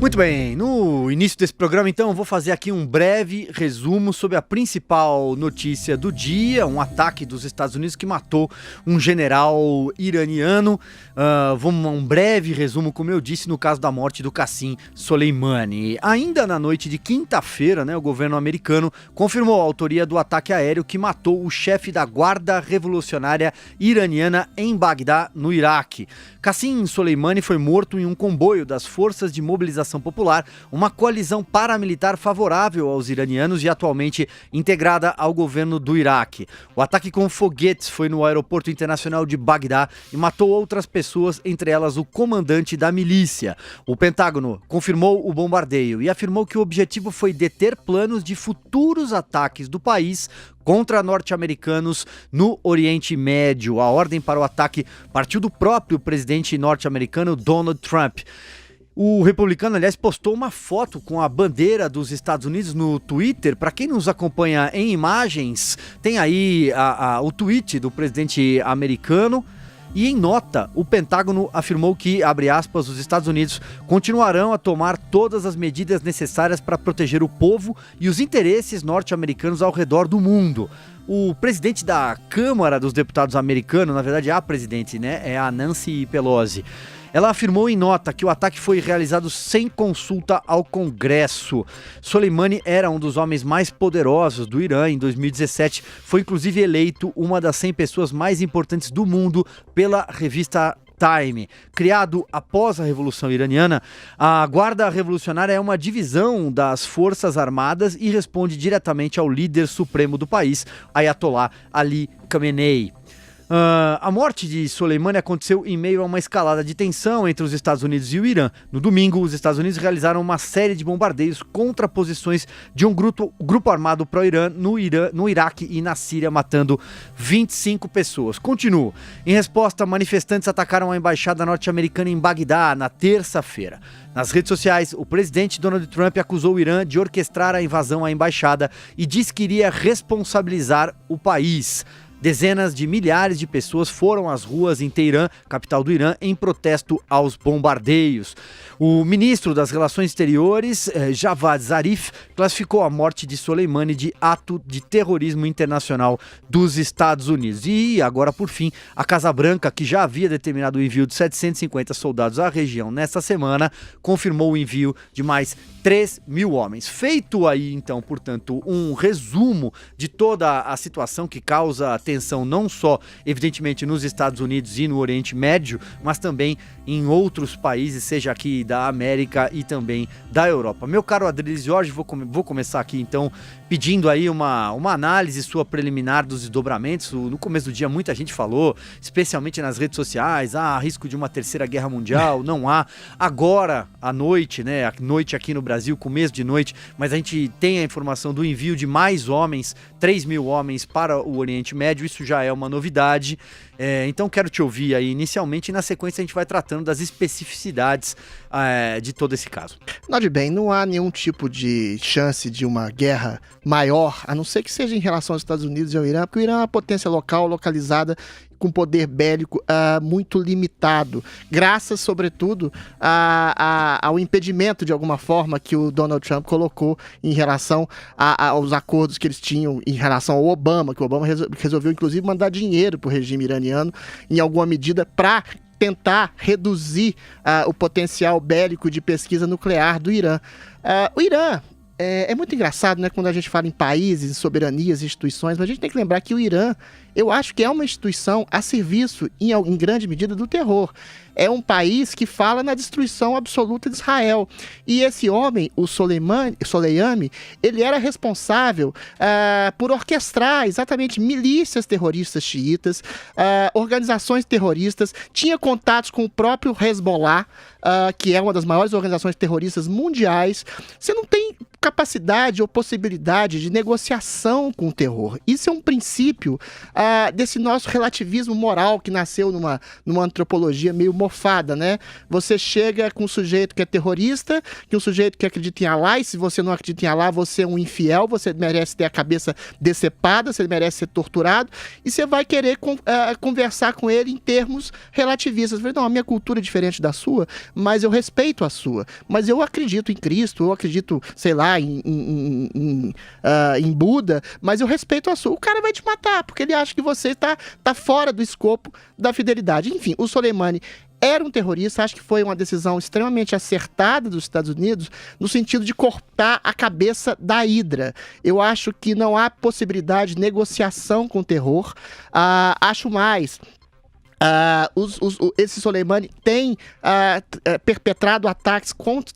Muito bem, no início desse programa, então, eu vou fazer aqui um breve resumo sobre a principal notícia do dia, um ataque dos Estados Unidos que matou um general iraniano. Um breve resumo, como eu disse, no caso da morte do Qasem Soleimani. Ainda na noite de quinta-feira, o governo americano confirmou a autoria do ataque aéreo que matou o chefe da Guarda Revolucionária Iraniana em Bagdá, no Iraque. Qasem Soleimani foi morto em um comboio das Forças de Mobilização Popular, uma coalizão paramilitar favorável aos iranianos e atualmente integrada ao governo do Iraque. O ataque com foguetes foi no aeroporto internacional de Bagdá e matou outras pessoas, entre elas o comandante da milícia. O Pentágono confirmou o bombardeio e afirmou que o objetivo foi deter planos de futuros ataques do país contra norte-americanos no Oriente Médio. A ordem para o ataque partiu do próprio presidente norte-americano Donald Trump. O republicano, aliás, postou uma foto com a bandeira dos Estados Unidos no Twitter. Para quem nos acompanha em imagens, tem aí o tweet do presidente americano. E em nota, o Pentágono afirmou que, abre aspas, os Estados Unidos continuarão a tomar todas as medidas necessárias para proteger o povo e os interesses norte-americanos ao redor do mundo. O presidente da Câmara dos Deputados americano, na verdade a presidente, é a Nancy Pelosi. Ela afirmou em nota que o ataque foi realizado sem consulta ao Congresso. Soleimani era um dos homens mais poderosos do Irã. Em 2017, foi inclusive eleito uma das 100 pessoas mais importantes do mundo pela revista Time. Criado após a Revolução Iraniana, a Guarda Revolucionária é uma divisão das Forças Armadas e responde diretamente ao líder supremo do país, Ayatollah Ali Khamenei. A morte de Soleimani aconteceu em meio a uma escalada de tensão entre os Estados Unidos e o Irã. No domingo, os Estados Unidos realizaram uma série de bombardeios contra posições de um grupo armado pró-Irã no Iraque e na Síria, matando 25 pessoas. Continuo. Em resposta, manifestantes atacaram a embaixada norte-americana em Bagdá na terça-feira. Nas redes sociais, o presidente Donald Trump acusou o Irã de orquestrar a invasão à embaixada e disse que iria responsabilizar o país. Dezenas de milhares de pessoas foram às ruas em Teherã, capital do Irã, em protesto aos bombardeios. O ministro das Relações Exteriores, Javad Zarif, classificou a morte de Soleimani de ato de terrorismo internacional dos Estados Unidos. E agora, por fim, a Casa Branca, que já havia determinado o envio de 750 soldados à região nesta semana, confirmou o envio de mais 3.000 homens. Feito aí, então, portanto, um resumo de toda a situação que causa tensão não só, evidentemente, nos Estados Unidos e no Oriente Médio, mas também em outros países, seja aqui da América e também da Europa. Meu caro Adriles Jorge, vou começar aqui, então, pedindo aí uma análise sua preliminar dos desdobramentos. No começo do dia, muita gente falou, especialmente nas redes sociais, há risco de uma terceira guerra mundial, não há. Agora, à noite, a noite aqui no Brasil, começo de noite, mas a gente tem a informação do envio de mais homens, 3.000 homens para o Oriente Médio, isso já é uma novidade. Então quero te ouvir aí inicialmente e na sequência a gente vai tratando das especificidades de todo esse caso. Note bem, não há nenhum tipo de chance de uma guerra maior, a não ser que seja em relação aos Estados Unidos e ao Irã, porque o Irã é uma potência local, localizada, com poder bélico muito limitado, graças, sobretudo, ao impedimento, de alguma forma, que o Donald Trump colocou em relação aos acordos que eles tinham em relação ao Obama, que o Obama resolveu, inclusive, mandar dinheiro para o regime iraniano, em alguma medida, para tentar reduzir o potencial bélico de pesquisa nuclear do Irã. O Irã é muito engraçado, quando a gente fala em países, soberanias, instituições, mas a gente tem que lembrar que o Irã, eu acho que é uma instituição a serviço, em grande medida, do terror. É um país que fala na destruição absoluta de Israel. E esse homem, o Soleimani, ele era responsável por orquestrar exatamente milícias terroristas xiitas, organizações terroristas, tinha contatos com o próprio Hezbollah, que é uma das maiores organizações terroristas mundiais. Você não tem capacidade ou possibilidade de negociação com o terror. Isso é um princípio desse nosso relativismo moral que nasceu numa antropologia meio mofada, né? Você chega com um sujeito que é terrorista, que um sujeito que acredita em Alá, e se você não acredita em Alá, você é um infiel, você merece ter a cabeça decepada, você merece ser torturado, e você vai querer conversar com ele em termos relativistas. Você vai dizer, não, a minha cultura é diferente da sua, mas eu respeito a sua. Mas eu acredito em Cristo, eu acredito, sei lá, em Buda, mas eu respeito a sua. O cara vai te matar, porque ele acha que você tá fora do escopo da fidelidade. Enfim, o Soleimani era um terrorista, acho que foi uma decisão extremamente acertada dos Estados Unidos, no sentido de cortar a cabeça da Hidra. Eu acho que não há possibilidade de negociação com o terror. Acho mais... esse Soleimani tem perpetrado ataques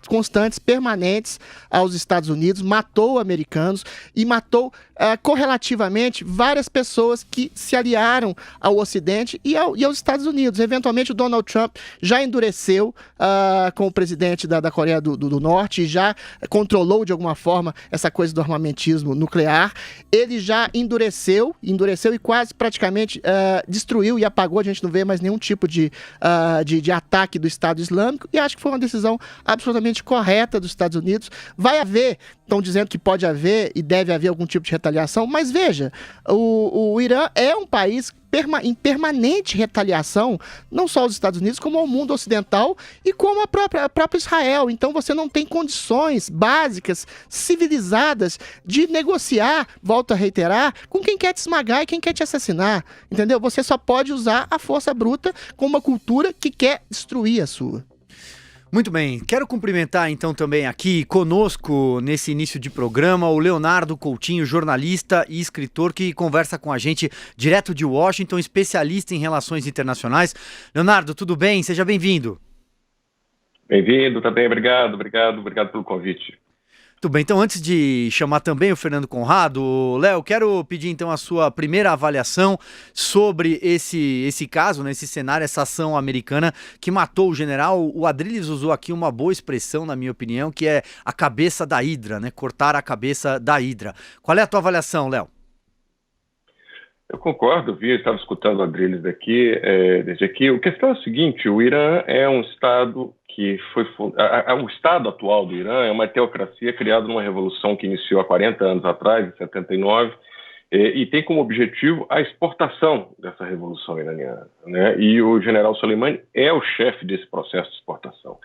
constantes, permanentes aos Estados Unidos, matou americanos e matou correlativamente várias pessoas que se aliaram ao Ocidente e aos Estados Unidos. Eventualmente o Donald Trump já endureceu com o presidente da Coreia do Norte e já controlou de alguma forma essa coisa do armamentismo nuclear. Ele já endureceu e quase praticamente destruiu e apagou. A gente não vê mais nenhum tipo de ataque do Estado Islâmico, e acho que foi uma decisão absolutamente correta dos Estados Unidos. Vai haver, estão dizendo que pode haver e deve haver algum tipo de retaliação, mas veja, o Irã é um país em permanente retaliação, não só aos Estados Unidos, como ao mundo ocidental e como a própria Israel. Então você não tem condições básicas, civilizadas, de negociar, volto a reiterar, com quem quer te esmagar e quem quer te assassinar, entendeu? Você só pode usar a força bruta com uma cultura que quer destruir a sua. Muito bem, quero cumprimentar então também aqui conosco nesse início de programa o Leonardo Coutinho, jornalista e escritor que conversa com a gente direto de Washington, especialista em relações internacionais. Leonardo, tudo bem? Seja bem-vindo. Bem-vindo, tá bem, obrigado pelo convite. Muito bem, então antes de chamar também o Fernando Conrado, Léo, quero pedir então a sua primeira avaliação sobre esse caso, né, esse cenário, essa ação americana que matou o general. O Adrilles usou aqui uma boa expressão, na minha opinião, que é a cabeça da Hidra, né, cortar a cabeça da Hidra. Qual é a tua avaliação, Léo? Eu concordo, estava escutando o Adrilles desde aqui. A questão é o seguinte, o Irã é um Estado que foi... O Estado atual do Irã é uma teocracia criada numa revolução que iniciou há 40 anos atrás, em 79, e tem como objetivo a exportação dessa revolução iraniana, né? E o general Soleimani é o chefe desse processo de exportação.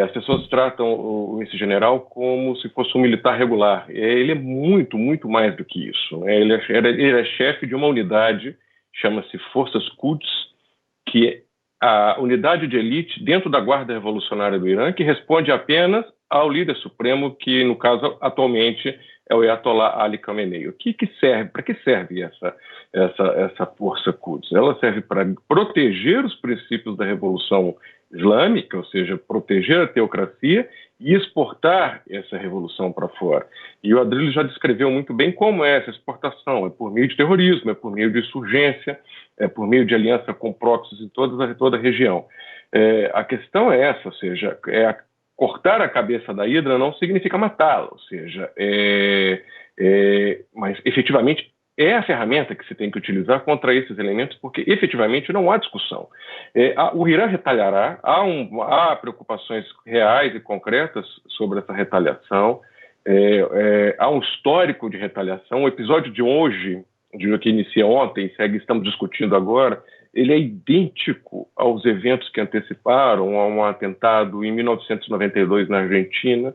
As pessoas tratam esse general como se fosse um militar regular. Ele é muito, muito mais do que isso, né? Ele é chefe de uma unidade, chama-se Forças Quds, que é a unidade de elite dentro da Guarda Revolucionária do Irã, que responde apenas ao líder supremo, que no caso atualmente é o Ayatollah Ali Khamenei. Para que serve essa Força Quds? Ela serve para proteger os princípios da Revolução Islâmica, ou seja, proteger a teocracia e exportar essa revolução para fora. E o Adrilles já descreveu muito bem como é essa exportação. É por meio de terrorismo, é por meio de insurgência, é por meio de aliança com proxies em toda a região. A questão é essa, ou seja, cortar a cabeça da Hidra não significa matá-la, ou seja, mas efetivamente é a ferramenta que se tem que utilizar contra esses elementos, porque efetivamente não há discussão. O Irã retaliará, há preocupações reais e concretas sobre essa retaliação, há um histórico de retaliação. O episódio de hoje, que inicia ontem, estamos discutindo agora, ele é idêntico aos eventos que anteciparam a um atentado em 1992 na Argentina,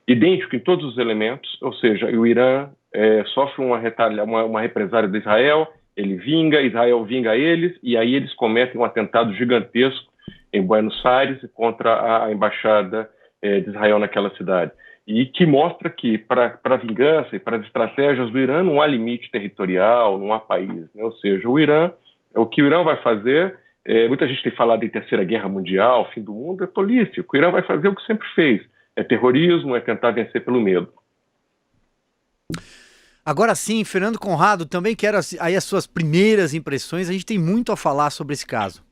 idêntico em todos os elementos, ou seja, o Irã sofre uma represália de Israel, Israel vinga eles, e aí eles cometem um atentado gigantesco em Buenos Aires contra a embaixada de Israel naquela cidade. E que mostra que para a vingança e para as estratégias do Irã não há limite territorial, não há país, né? Ou seja, o que o Irã vai fazer, muita gente tem falado em Terceira Guerra Mundial, fim do mundo, é tolice. O que o Irã vai fazer é o que sempre fez, é terrorismo, é tentar vencer pelo medo. Agora sim, Fernando Conrado, também quero aí as suas primeiras impressões. A gente tem muito a falar sobre esse caso.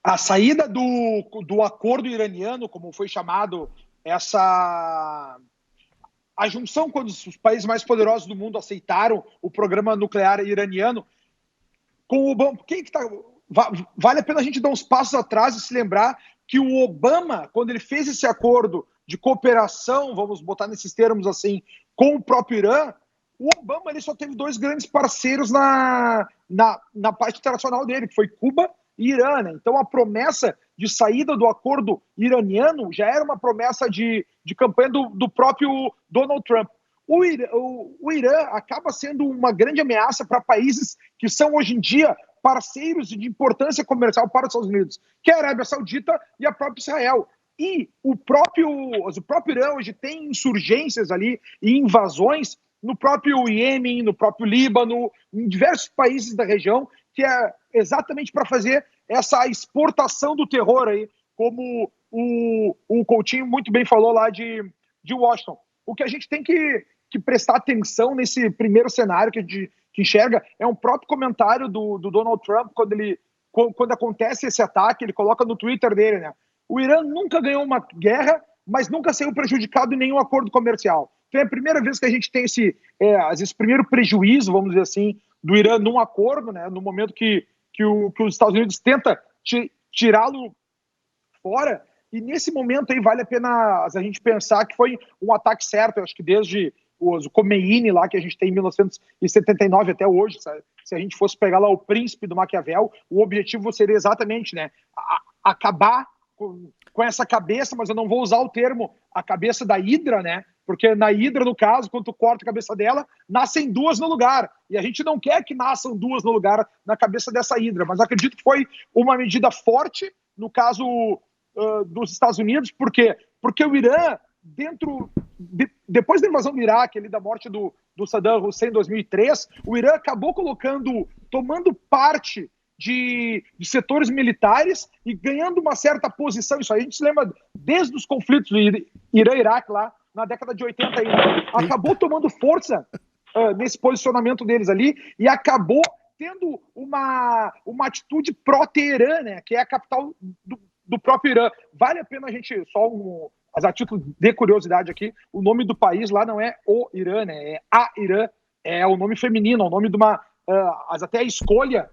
a saída do acordo iraniano, como foi chamado, a junção quando os países mais poderosos do mundo aceitaram o programa nuclear iraniano, com o Obama, vale a pena a gente dar uns passos atrás e se lembrar que o Obama, quando ele fez esse acordo de cooperação, vamos botar nesses termos assim, com o próprio Irã, o Obama ele só teve 2 grandes parceiros na parte internacional dele, que foi Cuba e Irã, né? Então a promessa de saída do acordo iraniano já era uma promessa de campanha do próprio Donald Trump. O Irã acaba sendo uma grande ameaça para países que são hoje em dia parceiros de importância comercial para os Estados Unidos, que é a Arábia Saudita e a própria Israel. E o próprio Irã hoje tem insurgências ali e invasões no próprio Iêmen, no próprio Líbano, em diversos países da região, que é exatamente para fazer essa exportação do terror aí, como o Coutinho muito bem falou lá de Washington. O que a gente tem que prestar atenção nesse primeiro cenário que a gente enxerga é um próprio comentário do Donald Trump quando acontece esse ataque, ele coloca no Twitter dele, né? O Irã nunca ganhou uma guerra, mas nunca saiu prejudicado em nenhum acordo comercial. Então é a primeira vez que a gente tem esse primeiro prejuízo, vamos dizer assim, do Irã num acordo, né? No momento que os Estados Unidos tenta tirá-lo fora. E nesse momento aí vale a pena a gente pensar que foi um ataque certo. Eu acho que desde o Khomeini lá que a gente tem em 1979 até hoje, sabe? Se a gente fosse pegar lá o príncipe do Maquiavel, o objetivo seria exatamente, né, acabar com essa cabeça, mas eu não vou usar o termo a cabeça da Hidra, né? Porque na Hidra, no caso, quando tu corta a cabeça dela, nascem 2 no lugar. E a gente não quer que nasçam 2 no lugar na cabeça dessa Hidra. Mas acredito que foi uma medida forte, no caso dos Estados Unidos. Por quê? Porque o Irã, depois da invasão do Iraque, da morte do Saddam Hussein em 2003, o Irã acabou tomando parte de setores militares e ganhando uma certa posição. Isso aí a gente se lembra desde os conflitos do Irã-Iraque lá, na década de 80 ainda. Acabou tomando força nesse posicionamento deles ali e acabou tendo uma atitude pró-Teherã, né, que é a capital do próprio Irã. Vale a pena a gente, a título de curiosidade aqui, o nome do país lá não é o Irã, né, é a Irã, é o nome feminino, é o nome de uma... até a escolha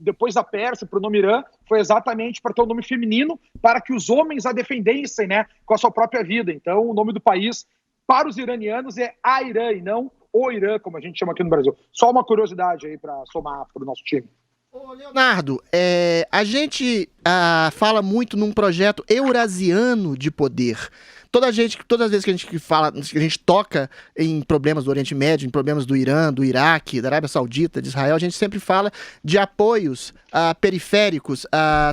depois da Pérsia para o nome Irã foi exatamente para ter um nome feminino, para que os homens a defendessem, né, com a sua própria vida. Então o nome do país para os iranianos é a Irã e não o Irã, como a gente chama aqui no Brasil. Só uma curiosidade aí para somar para o nosso time. Ô, Leonardo, a gente fala muito num projeto eurasiano de poder. Todas as vezes que a gente toca em problemas do Oriente Médio, em problemas do Irã, do Iraque, da Arábia Saudita, de Israel, a gente sempre fala de apoios periféricos,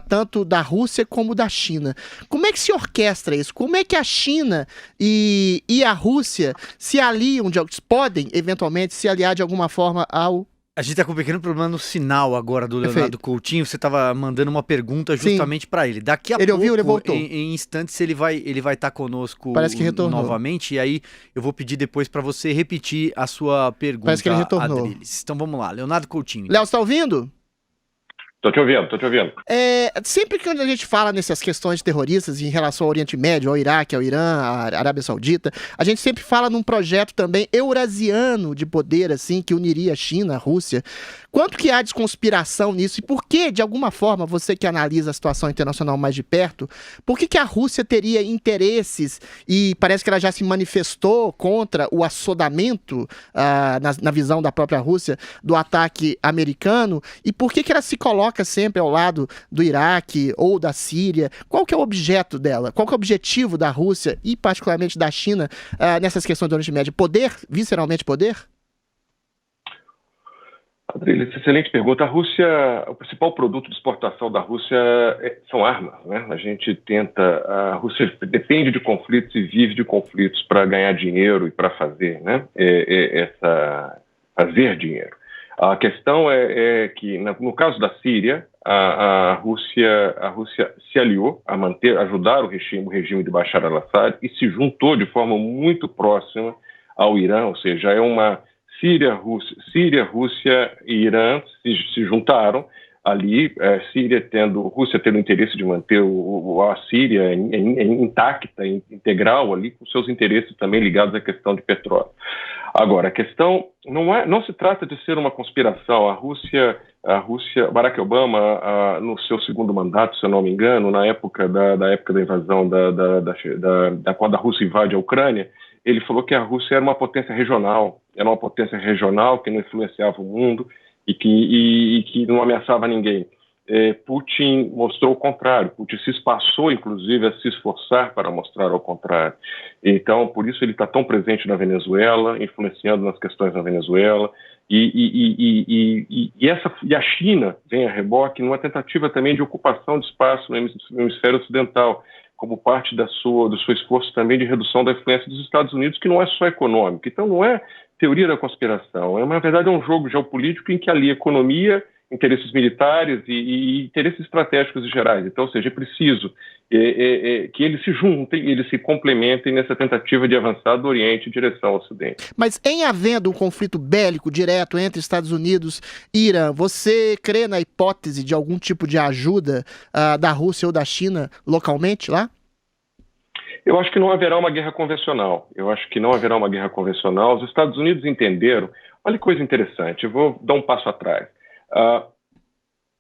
tanto da Rússia como da China. Como é que se orquestra isso? Como é que a China e a Rússia se aliam, podem eventualmente se aliar de alguma forma ao... A gente tá com um pequeno problema no sinal agora do Leonardo Coutinho. Você tava mandando uma pergunta justamente para ele. Daqui a pouco, ouviu, ele voltou. Em instantes, ele vai estar conosco novamente. E aí eu vou pedir depois para você repetir a sua pergunta. Parece que ele retornou. Adriles. Então vamos lá, Leonardo Coutinho. Léo, você tá ouvindo? Tô te ouvindo. Sempre que a gente fala nessas questões terroristas em relação ao Oriente Médio, ao Iraque, ao Irã, à Arábia Saudita, a gente sempre fala num projeto também eurasiano de poder, assim, que uniria a China, a Rússia. Quanto que há de conspiração nisso? E por que, de alguma forma, você que analisa a situação internacional mais de perto, por que a Rússia teria interesses, e parece que ela já se manifestou contra o assodamento, na visão da própria Rússia, do ataque americano, e por que ela se coloca sempre ao lado do Iraque ou da Síria? Qual que é o objeto dela? Qual que é o objetivo da Rússia e particularmente da China nessas questões do Oriente Médio? Poder? Visceralmente poder? Adriles, excelente pergunta. O principal produto de exportação da Rússia são armas, né? A Rússia depende de conflitos e vive de conflitos para ganhar dinheiro e para fazer, né? Fazer dinheiro. A questão é que, no caso da Síria, a Rússia se aliou a ajudar o regime de Bashar al-Assad e se juntou de forma muito próxima ao Irã, ou seja, é uma Síria, Rússia e Irã se juntaram ali, Rússia tendo interesse de manter a Síria intacta, integral ali, com seus interesses também ligados à questão de petróleo. Agora, a questão não se trata de ser uma conspiração. A Rússia, Barack Obama, no seu segundo mandato, se eu não me engano, na época da invasão quando a Rússia invade a Ucrânia, ele falou que a Rússia era uma potência regional que não influenciava o mundo e que não ameaçava ninguém. Putin mostrou o contrário. Putin se espaçou, inclusive, a se esforçar para mostrar ao contrário. Então, por isso ele está tão presente na Venezuela, influenciando nas questões da Venezuela. E a China vem a reboque numa tentativa também de ocupação de espaço no hemisfério ocidental, como parte do seu esforço também de redução da influência dos Estados Unidos, que não é só econômico. Então, não é teoria da conspiração. Na verdade, é um jogo geopolítico em que alia economia, interesses militares e interesses estratégicos gerais. Então, ou seja, é preciso que eles se juntem, eles se complementem nessa tentativa de avançar do Oriente em direção ao Ocidente. Mas em havendo um conflito bélico direto entre Estados Unidos e Irã, você crê na hipótese de algum tipo de ajuda da Rússia ou da China localmente lá? Eu acho que não haverá uma guerra convencional. Os Estados Unidos entenderam. Olha que coisa interessante, eu vou dar um passo atrás.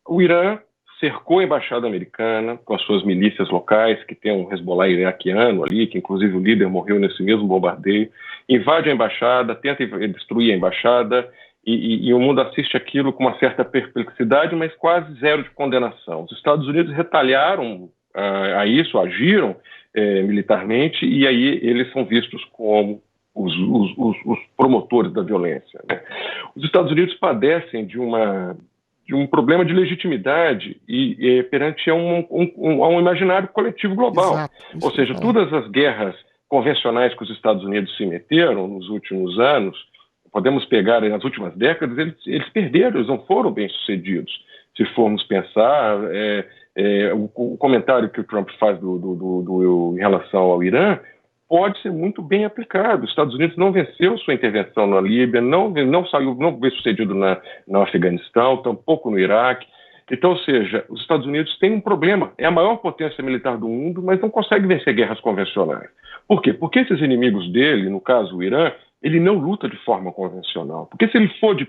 O Irã cercou a embaixada americana com as suas milícias locais, que tem um Hezbollah iraquiano ali, que inclusive o líder morreu nesse mesmo bombardeio, invade a embaixada, tenta destruir a embaixada, e o mundo assiste aquilo com uma certa perplexidade, mas quase zero de condenação. Os Estados Unidos retalharam a isso, agiram militarmente, e aí eles são vistos como os promotores da violência, né? Os Estados Unidos padecem de um problema de legitimidade perante a um imaginário coletivo global. Exato, ou seja, todas as guerras convencionais que os Estados Unidos se meteram nos últimos anos, podemos pegar nas últimas décadas, eles perderam, eles não foram bem-sucedidos. Se formos pensar, o comentário que o Trump faz em relação ao Irã pode ser muito bem aplicado. Os Estados Unidos não venceu sua intervenção na Líbia, não foi sucedido no Afeganistão, tampouco no Iraque. Então, ou seja, os Estados Unidos têm um problema. É a maior potência militar do mundo, mas não consegue vencer guerras convencionais. Por quê? Porque esses inimigos dele, no caso o Irã, ele não luta de forma convencional. Porque se ele for de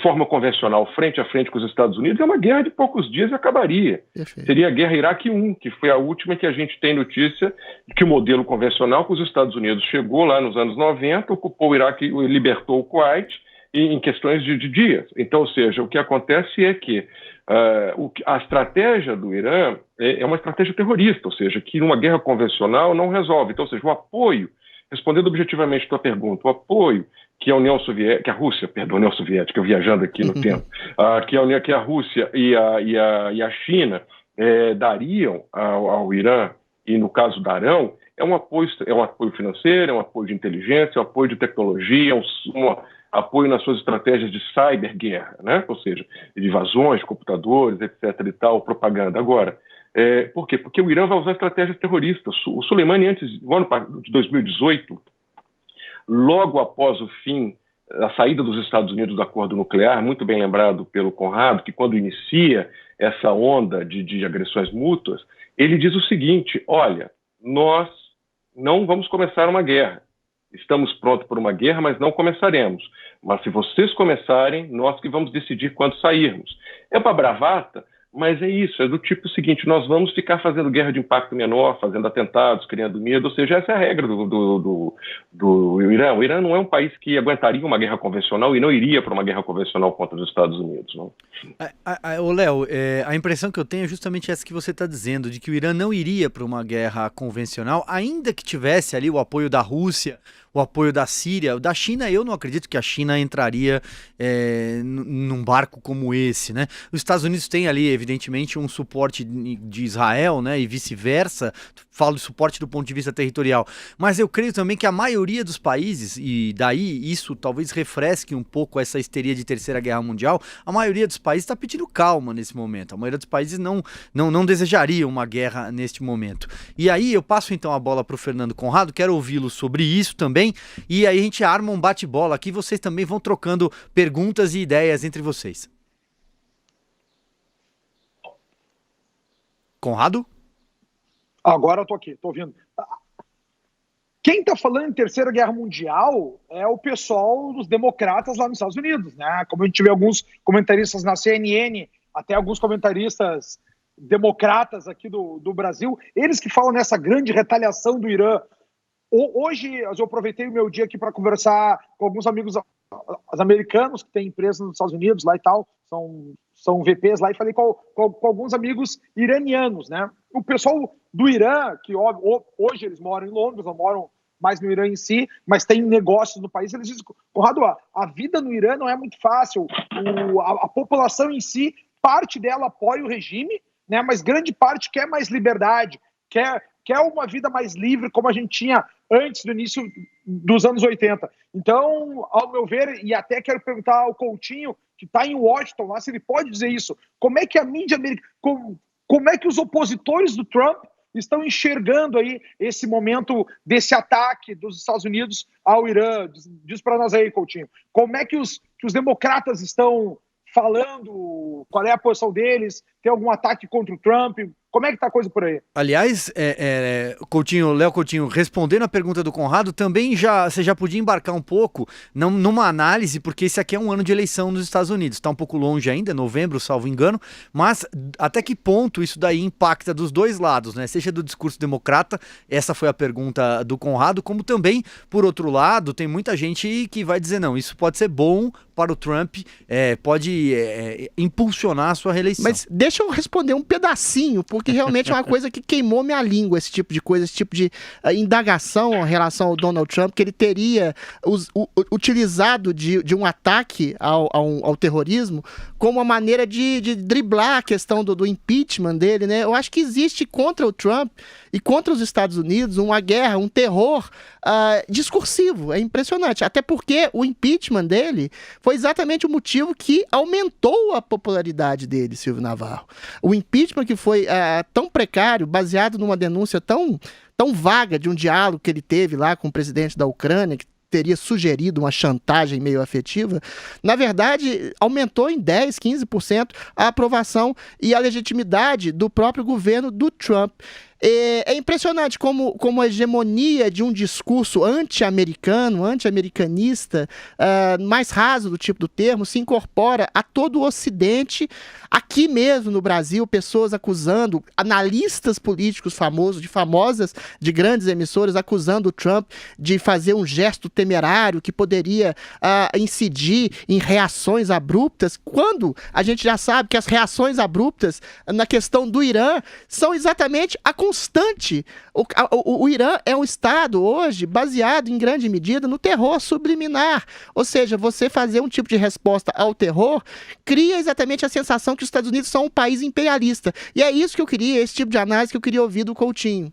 forma convencional, frente a frente com os Estados Unidos, é uma guerra de poucos dias e acabaria. Perfeito. Seria a Guerra Iraque I, que foi a última que a gente tem notícia de que o modelo convencional que os Estados Unidos chegou lá nos anos 90, ocupou o Iraque, libertou o Kuwait em questões de dias. Então, ou seja, o que acontece é que a estratégia do Irã é uma estratégia terrorista, ou seja, que numa guerra convencional não resolve. Então, ou seja, o apoio, respondendo objetivamente a tua pergunta, o apoio que a União Soviética, eu viajando aqui no tempo, que a Rússia e a China dariam ao Irã, e no caso darão, é um apoio financeiro, é um apoio de inteligência, é um apoio de tecnologia, um apoio nas suas estratégias de cyberguerra, né? Ou seja, de invasões de computadores, etc. e tal, propaganda. Agora, por quê? Porque o Irã vai usar estratégias terroristas. O Soleimani, no ano de 2018, logo após o fim, a saída dos Estados Unidos do acordo nuclear, muito bem lembrado pelo Conrado, que quando inicia essa onda de agressões mútuas, ele diz o seguinte: olha, nós não vamos começar uma guerra. Estamos prontos para uma guerra, mas não começaremos. Mas se vocês começarem, nós que vamos decidir quando sairmos. É uma bravata, mas é isso, é do tipo seguinte: nós vamos ficar fazendo guerra de impacto menor, fazendo atentados, criando medo, ou seja, essa é a regra do Irã. O Irã não é um país que aguentaria uma guerra convencional e não iria para uma guerra convencional contra os Estados Unidos. Não? Ô Léo, a impressão que eu tenho é justamente essa que você está dizendo, de que o Irã não iria para uma guerra convencional, ainda que tivesse ali o apoio da Rússia, o apoio da Síria. Da China, eu não acredito que a China entraria num barco como esse, né? Os Estados Unidos têm ali, evidentemente, um suporte de Israel, né? E vice-versa. Falo de suporte do ponto de vista territorial. Mas eu creio também que a maioria dos países, e daí isso talvez refresque um pouco essa histeria de Terceira Guerra Mundial, a maioria dos países está pedindo calma nesse momento. A maioria dos países não desejaria uma guerra neste momento. E aí eu passo então a bola para o Fernando Conrado, quero ouvi-lo sobre isso também, e aí a gente arma um bate-bola aqui, vocês também vão trocando perguntas e ideias entre vocês. Conrado? Agora eu tô aqui, tô ouvindo. Quem está falando em Terceira Guerra Mundial é o pessoal dos democratas lá nos Estados Unidos, né? Como a gente vê alguns comentaristas na CNN, até alguns comentaristas democratas aqui do Brasil, eles que falam nessa grande retaliação do Irã. Hoje, eu aproveitei o meu dia aqui para conversar com alguns amigos americanos que têm empresas nos Estados Unidos lá e tal, são VPs lá, e falei com alguns amigos iranianos, né? O pessoal do Irã, que hoje eles moram em Londres, não moram mais no Irã em si, mas tem negócios no país, eles dizem, Conrado, a vida no Irã não é muito fácil, a população em si, parte dela apoia o regime, né? Mas grande parte quer mais liberdade, quer uma vida mais livre, como a gente tinha antes do início dos anos 80. Então, ao meu ver, e até quero perguntar ao Coutinho, que está em Washington, lá, se ele pode dizer isso, como é que a mídia americana, como é que os opositores do Trump estão enxergando aí esse momento desse ataque dos Estados Unidos ao Irã? Diz para nós aí, Coutinho, como é que os democratas estão falando, qual é a posição deles, tem algum ataque contra o Trump? Como é que tá a coisa por aí? Aliás, Léo Coutinho, respondendo a pergunta do Conrado, também você já podia embarcar um pouco numa análise, porque esse aqui é um ano de eleição nos Estados Unidos, está um pouco longe ainda, novembro, salvo engano, mas até que ponto isso daí impacta dos dois lados, né? Seja do discurso democrata, essa foi a pergunta do Conrado, como também, por outro lado, tem muita gente que vai dizer, não, isso pode ser bom para o Trump, pode impulsionar a sua reeleição. Mas deixa eu responder um pedacinho, porque realmente é uma coisa que queimou minha língua, esse tipo de coisa, esse tipo de indagação em relação ao Donald Trump, que ele teria utilizado de um ataque ao terrorismo como uma maneira de driblar a questão do impeachment dele, né? Eu acho que existe contra o Trump e contra os Estados Unidos uma guerra, um terror discursivo, é impressionante, até porque o impeachment dele foi exatamente o motivo que aumentou a popularidade dele, Silvio Navarro. O impeachment que foi tão precário, baseado numa denúncia tão vaga de um diálogo que ele teve lá com o presidente da Ucrânia, que teria sugerido uma chantagem meio afetiva, na verdade, aumentou em 10%, 15% a aprovação e a legitimidade do próprio governo do Trump. É impressionante como a hegemonia de um discurso anti-americano, anti-americanista, mais raso do tipo do termo, se incorpora a todo o Ocidente. Aqui mesmo no Brasil, pessoas acusando, analistas políticos famosos, de grandes emissoras, acusando o Trump de fazer um gesto temerário que poderia incidir em reações abruptas, quando a gente já sabe que as reações abruptas na questão do Irã são exatamente a constante. O Irã é um estado hoje baseado em grande medida no terror subliminar, ou seja, você fazer um tipo de resposta ao terror cria exatamente a sensação que os Estados Unidos são um país imperialista, e é isso que eu queria, esse tipo de análise que eu queria ouvir do Coutinho.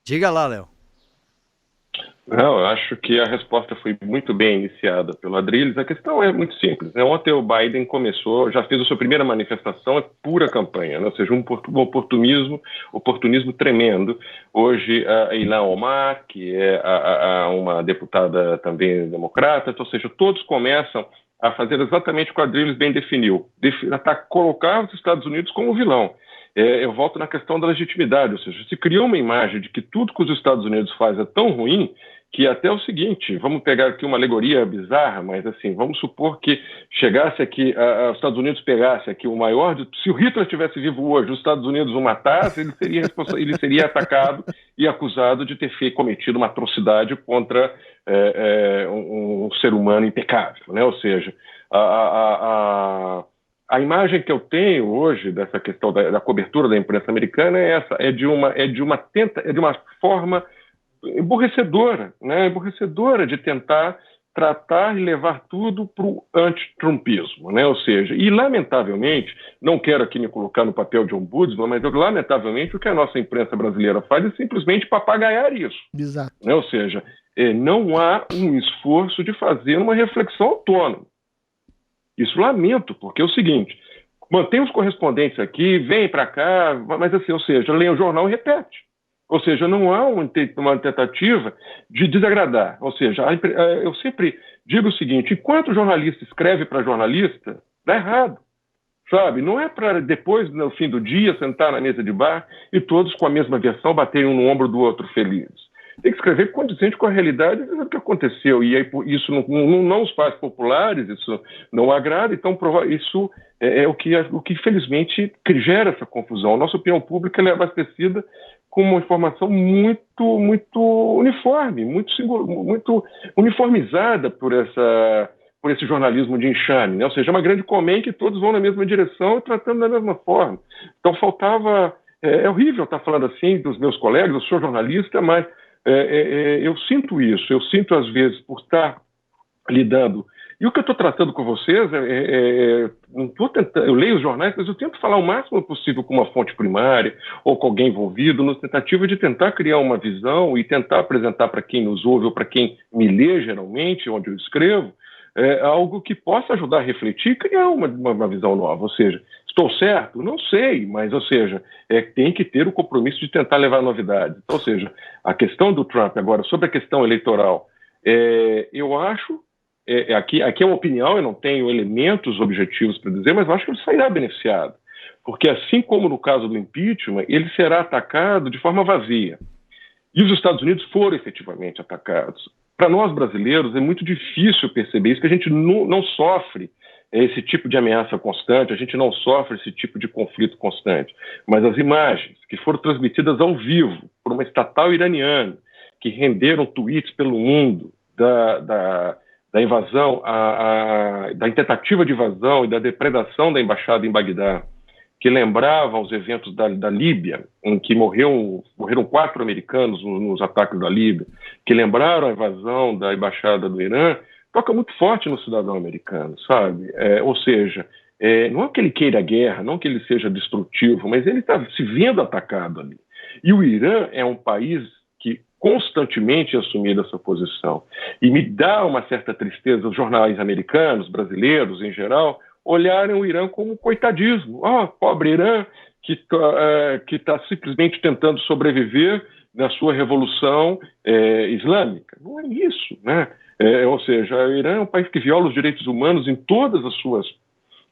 Diga lá, Léo. Não, eu acho que a resposta foi muito bem iniciada pelo Adrilles. A questão é muito simples, né? Ontem o Biden já fez a sua primeira manifestação, é pura campanha, né? Ou seja, um oportunismo tremendo. Hoje a Ilhan Omar, que é uma deputada também democrata, ou seja, todos começam a fazer exatamente o que o Adrilles bem definiu, colocar os Estados Unidos como vilão. Eu volto na questão da legitimidade, ou seja, se criou uma imagem de que tudo que os Estados Unidos faz é tão ruim que até o seguinte, vamos pegar aqui uma alegoria bizarra, mas assim, vamos supor que chegasse aqui, os Estados Unidos pegasse aqui se o Hitler estivesse vivo hoje, os Estados Unidos o matasse, ele seria atacado e acusado de ter cometido uma atrocidade contra um ser humano impecável, né? Ou seja, a imagem que eu tenho hoje dessa questão da cobertura da imprensa americana é essa, é de uma forma emborrecedora, né? Emborrecedora de tentar tratar e levar tudo para o anti-trumpismo, né? Ou seja, e lamentavelmente, não quero aqui me colocar no papel de ombudsman, mas lamentavelmente o que a nossa imprensa brasileira faz é simplesmente papagaiar isso. Exato. Né? Ou seja, não há um esforço de fazer uma reflexão autônoma. Isso lamento, porque é o seguinte, mantém os correspondentes aqui, vem para cá, mas assim, ou seja, leia o jornal e repete. Ou seja, não há uma tentativa de desagradar. Ou seja, eu sempre digo o seguinte, enquanto o jornalista escreve para jornalista, dá errado. sabe? Não é para depois, no fim do dia, sentar na mesa de bar e todos com a mesma versão baterem um no ombro do outro felizes. Tem que escrever condizente com a realidade do que aconteceu. E aí, isso não os faz populares, isso não agrada, então isso é o que infelizmente gera essa confusão. A nossa opinião pública ela é abastecida com uma informação muito uniforme, muito uniformizada por esse jornalismo de enxame, né? Ou seja, é uma grande colmeia que todos vão na mesma direção e tratando da mesma forma. Então faltava... É horrível estar falando assim dos meus colegas, eu sou jornalista, mas eu sinto isso, eu sinto às vezes por estar lidando. E o que eu estou tratando com vocês, não tô tentando, eu leio os jornais, mas eu tento falar o máximo possível com uma fonte primária ou com alguém envolvido, na tentativa de tentar criar uma visão e tentar apresentar para quem nos ouve ou para quem me lê, geralmente, onde eu escrevo, algo que possa ajudar a refletir e criar uma visão nova. Ou seja, estou certo? Não sei, mas, ou seja, tem que ter o compromisso de tentar levar novidades. Então, ou seja, a questão do Trump, agora, sobre a questão eleitoral, eu acho, aqui é uma opinião, eu não tenho elementos objetivos para dizer, mas eu acho que ele sairá beneficiado. Porque, assim como no caso do impeachment, ele será atacado de forma vazia. E os Estados Unidos foram efetivamente atacados. Para nós brasileiros é muito difícil perceber isso, que a gente não sofre esse tipo de ameaça constante, a gente não sofre esse tipo de conflito constante. Mas as imagens que foram transmitidas ao vivo por uma estatal iraniana, que renderam tweets pelo mundo da invasão, da tentativa de invasão e da depredação da embaixada em Bagdá, que lembravam os eventos da Líbia, em que morreram 4 americanos nos ataques da Líbia, que lembraram a invasão da embaixada do Irã, toca muito forte no cidadão americano, sabe? Ou seja, não é que ele queira a guerra, não que ele seja destrutivo, mas ele está se vendo atacado ali. E o Irã é um país que constantemente assumiu essa posição. E me dá uma certa tristeza os jornais americanos, brasileiros em geral, olharem o Irã como coitadismo. Pobre Irã, que está simplesmente tentando sobreviver na sua revolução islâmica. Não é isso, né? Ou seja, o Irã é um país que viola os direitos humanos em todas as suas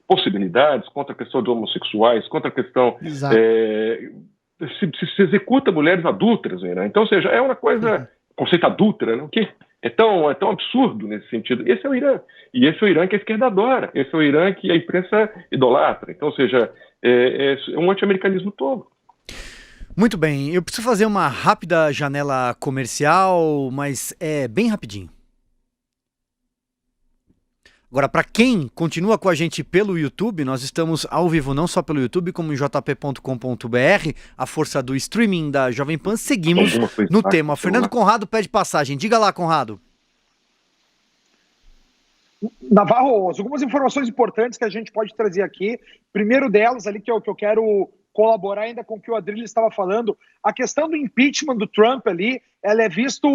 possibilidades, contra a questão de homossexuais, contra a questão... Se executa mulheres adúlteras no Irã. Então, ou seja, é uma coisa... Conceito adúltera, né? O quê? É tão absurdo nesse sentido. Esse é o Irã. E esse é o Irã que a esquerda adora. Esse é o Irã que a imprensa idolatra. Então, ou seja, é um anti-americanismo todo. Muito bem. Eu preciso fazer uma rápida janela comercial, mas é bem rapidinho. Agora, para quem continua com a gente pelo YouTube, nós estamos ao vivo não só pelo YouTube, como em jp.com.br, a força do streaming da Jovem Pan. Seguimos no tema. Fernando Conrado pede passagem. Diga lá, Conrado. Navarro, algumas informações importantes que a gente pode trazer aqui. Primeiro delas, ali que eu quero colaborar ainda com o que o Adrilles estava falando, a questão do impeachment do Trump ali, ela é visto...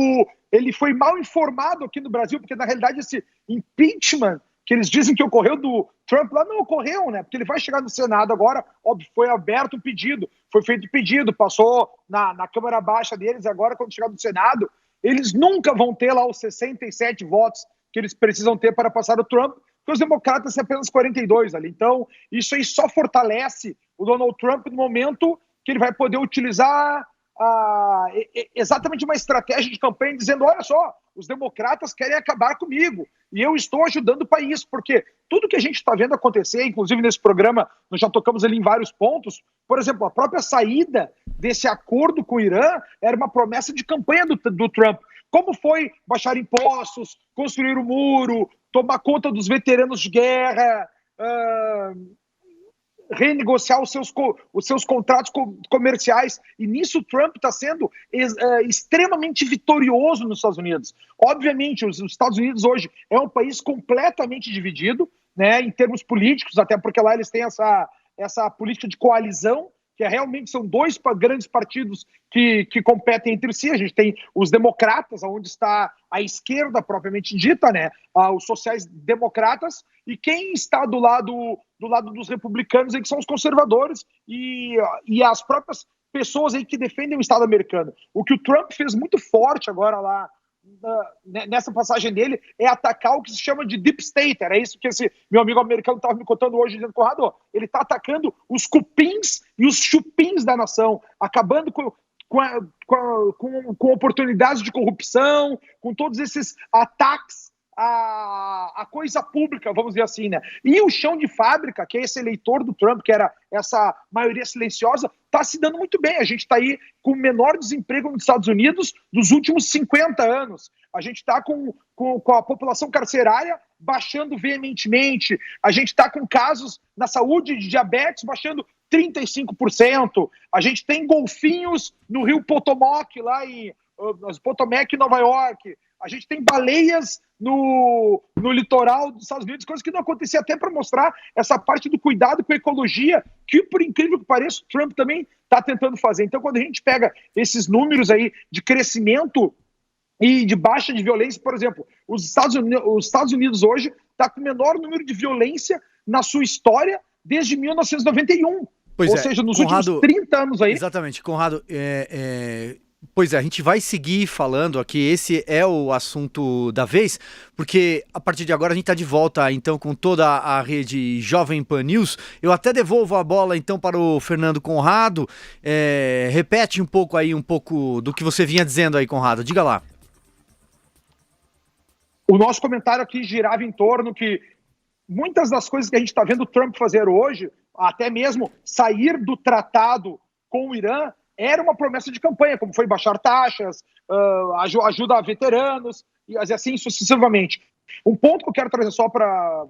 Ele foi mal informado aqui no Brasil, porque na realidade esse impeachment que eles dizem que ocorreu do Trump lá não ocorreu, né? Porque ele vai chegar no Senado agora, óbvio, foi aberto o pedido, foi feito o pedido, passou na Câmara Baixa deles, agora quando chegar no Senado, eles nunca vão ter lá os 67 votos que eles precisam ter para passar o Trump, porque os democratas têm apenas 42 ali. Então, isso aí só fortalece o Donald Trump no momento que ele vai poder utilizar exatamente uma estratégia de campanha dizendo, olha só, os democratas querem acabar comigo e eu estou ajudando o país, porque tudo que a gente está vendo acontecer, inclusive nesse programa, nós já tocamos ali em vários pontos, por exemplo, a própria saída desse acordo com o Irã era uma promessa de campanha do Trump. Como foi baixar impostos, construir o muro, tomar conta dos veteranos de guerra, renegociar os seus contratos comerciais, e nisso o Trump está sendo extremamente vitorioso nos Estados Unidos. Obviamente, os Estados Unidos hoje é um país completamente dividido, né, em termos políticos, até porque lá eles têm essa política de coalizão, que realmente são dois grandes partidos que competem entre si. A gente tem os democratas, onde está a esquerda propriamente dita, né, os sociais-democratas, e quem está do lado dos republicanos, aí, que são os conservadores e as próprias pessoas aí que defendem o Estado americano. O que o Trump fez muito forte agora lá nessa passagem dele é atacar o que se chama de deep state. Era isso que esse meu amigo americano estava me contando hoje, dizendo, Conrado, ele está atacando os cupins e os chupins da nação, acabando com oportunidades de corrupção, com todos esses ataques a coisa pública, vamos dizer assim, né? E o chão de fábrica, que é esse eleitor do Trump, que era essa maioria silenciosa, está se dando muito bem. A gente está aí com o menor desemprego nos Estados Unidos dos últimos 50 anos. A gente está com a população carcerária baixando veementemente. A gente está com casos na saúde de diabetes baixando 35%. A gente tem golfinhos no rio Potomac, lá em Potomac, Nova York. A gente tem baleias no litoral dos Estados Unidos, coisa que não acontecia, até para mostrar essa parte do cuidado com a ecologia, que, por incrível que pareça, o Trump também está tentando fazer. Então, quando a gente pega esses números aí de crescimento e de baixa de violência, por exemplo, os Estados Unidos hoje está com o menor número de violência na sua história desde 1991. Ou seja, nos Conrado, últimos 30 anos aí. Exatamente, Conrado, pois é, a gente vai seguir falando aqui, esse é o assunto da vez, porque a partir de agora a gente está de volta então com toda a rede Jovem Pan News. Eu até devolvo a bola então para o Fernando Conrado, repete um pouco do que você vinha dizendo aí, Conrado, diga lá. O nosso comentário aqui girava em torno que muitas das coisas que a gente está vendo o Trump fazer hoje, até mesmo sair do tratado com o Irã, era uma promessa de campanha, como foi baixar taxas, ajuda a veteranos, e assim sucessivamente. Um ponto que eu quero trazer só para